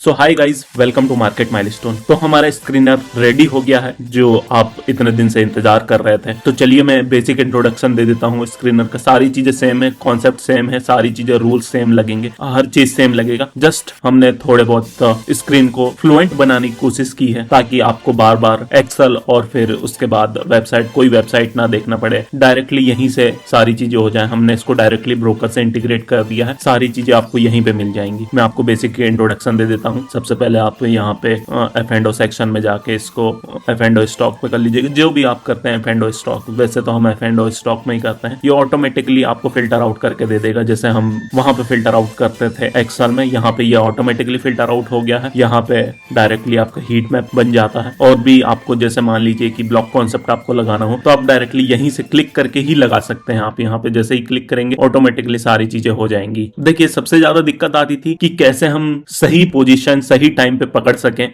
So hi guys, welcome to market milestone. तो हमारा screener ready हो गया है जो आप इतने दिन से इंतजार कर रहे थे। तो चलिए मैं बेसिक इंट्रोडक्शन दे देता हूँ स्क्रीनर का। सारी चीजें सेम है, कॉन्सेप्ट सेम है, सारी चीजें रूल सेम लगेंगे, हर चीज सेम लगेगा। जस्ट हमने थोड़े बहुत स्क्रीन को फ्लुएंट बनाने की कोशिश की है ताकि आपको बार बार एक्सेल और फिर उसके बाद कोई वेबसाइट ना देखना पड़े, डायरेक्टली यहीं से सारी चीजें हो जाए। हमने इसको डायरेक्टली ब्रोकर से इंटीग्रेट कर दिया है, सारी चीजें आपको यहीं पे मिल जाएंगी। मैं आपको बेसिक इंट्रोडक्शन दे देता हूँ। सबसे पहले आप यहाँ पे F&O सेक्शन में जाके इसको F&O स्टॉक पे कर लीजिएगा। जो भी आप करते हैं F&O स्टॉक, वैसे तो हम F&O स्टॉक में ही करते हैं। ये ऑटोमेटिकली आपको फिल्टर आउट करके दे देगा, जैसे हम वहां पे फिल्टर आउट करते थे एक्सेल में। यहाँ पे ये ऑटोमेटिकली फिल्टर आउट हो गया है। यहाँ पे डायरेक्टली आपका हीट मैप बन जाता है। और भी आपको जैसे मान लीजिए कि ब्लॉक कॉन्सेप्ट आपको लगाना हो तो आप डायरेक्टली यहीं से क्लिक करके ही लगा सकते हैं। आप यहाँ पे जैसे ही क्लिक करेंगे ऑटोमेटिकली सारी चीजें हो जाएंगी। देखिए सबसे ज्यादा दिक्कत आती थी कि कैसे हम सही पोजीशन सही टाइम पे पकड़ सकें।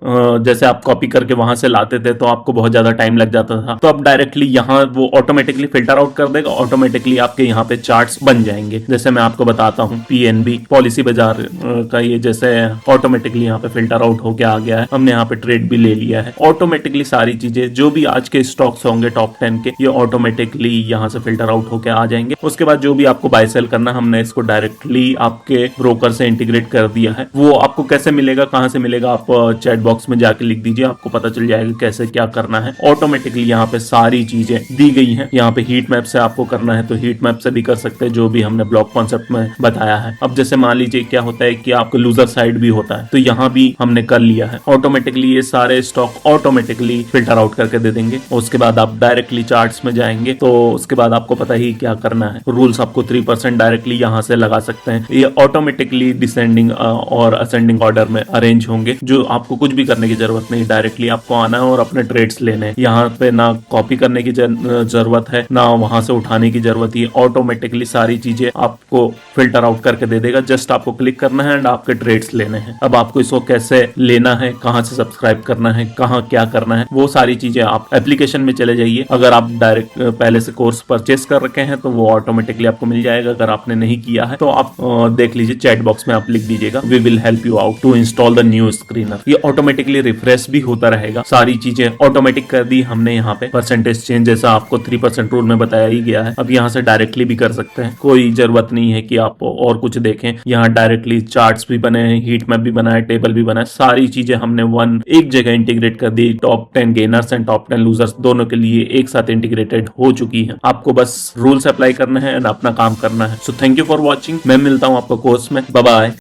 जैसे आप कॉपी करके वहां से लाते थे तो आपको बहुत ज्यादा टाइम लग जाता था। तो अब डायरेक्टली यहाँ वो ऑटोमेटिकली फिल्टर आउट कर देगा, ऑटोमेटिकली आपके यहाँ पे चार्ट्स बन जाएंगे। जैसे मैं आपको बताता हूँ PNB पॉलिसी बाजार का, ये जैसे ऑटोमेटिकली यहाँ पे फिल्टर आउट होके आ गया है। हमने यहाँ पे ट्रेड भी ले लिया है। ऑटोमेटिकली सारी चीजें जो भी आज के स्टॉक्स होंगे टॉप 10 के, ये ऑटोमेटिकली यहाँ से फिल्टर आउट होके आ जाएंगे। उसके बाद जो भी आपको बाय सेल करना, हमने इसको डायरेक्टली आपके ब्रोकर से इंटीग्रेट कर दिया है। वो आपको कैसे मिलेगा, कहां से मिलेगा, आप चैट बॉक्स में जाके लिख दीजिए, आपको पता चल जाएगा कैसे क्या करना है। ऑटोमेटिकली यहाँ पे सारी चीजें दी गई हैं। यहाँ पे हीट मैप से आपको करना है तो हीट मैप से भी कर सकते हैं, जो भी हमने ब्लॉक कॉन्सेप्ट में बताया है। अब जैसे मान लीजिए क्या होता है कि आपको लूजर साइड भी होता है, तो यहाँ भी हमने कर लिया है। ऑटोमेटिकली ये सारे स्टॉक ऑटोमेटिकली फिल्टर आउट करके दे देंगे। उसके बाद आप डायरेक्टली चार्ट्स में जाएंगे तो उसके बाद आपको पता ही क्या करना है। रूल्स आपको 3% डायरेक्टली यहाँ से लगा सकते हैं। ये ऑटोमेटिकली डिसेंडिंग और असेंडिंग ऑर्डर में अरेंज होंगे, जो आपको कुछ भी करने की जरूरत नहीं। डायरेक्टली आपको आना है और अपने ट्रेड्स लेने हैं। यहाँ पे ना कॉपी करने की जरूरत है, ना वहां से उठाने की जरूरत है। ऑटोमेटिकली सारी चीजें आपको फिल्टर आउट करके दे देगा। जस्ट आपको क्लिक करना है एंड आपके ट्रेड्स लेने हैं। अब आपको इसको कैसे लेना है, कहाँ से सब्सक्राइब करना है, कहाँ क्या करना है, वो सारी चीजें आप एप्लीकेशन में चले जाइए। अगर आप डायरेक्ट पहले से कोर्स परचेस कर रखे हैं तो वो ऑटोमेटिकली आपको मिल जाएगा। अगर आपने नहीं किया है तो आप देख लीजिए, चैट बॉक्स में आप लिख दीजिएगा, we will help you out to install the new screener. ये ऑटोमेटिकली रिफ्रेश भी होता रहेगा। सारी चीजें ऑटोमेटिक कर दी हमने। यहाँ पे परसेंटेज चेंज जैसा आपको 3% रूल में बताया ही गया है। अब यहाँ से डायरेक्टली भी कर सकते हैं, कोई जरूरत नहीं है कि आप और कुछ देखें। यहाँ डायरेक्टली चार्ट्स भी बने हैं, हीट मैप भी बना है, टेबल भी बना है। सारी चीजें हमने एक जगह इंटीग्रेट कर दी। Top 10 gainers and top 10 losers दोनों के लिए एक साथ इंटीग्रेटेड हो चुकी है। आपको बस रूल्स अप्लाई करना है एंड अपना काम करना है। So thank you for watching. मैं मिलता हूँ आपको कोर्स में। Bye bye.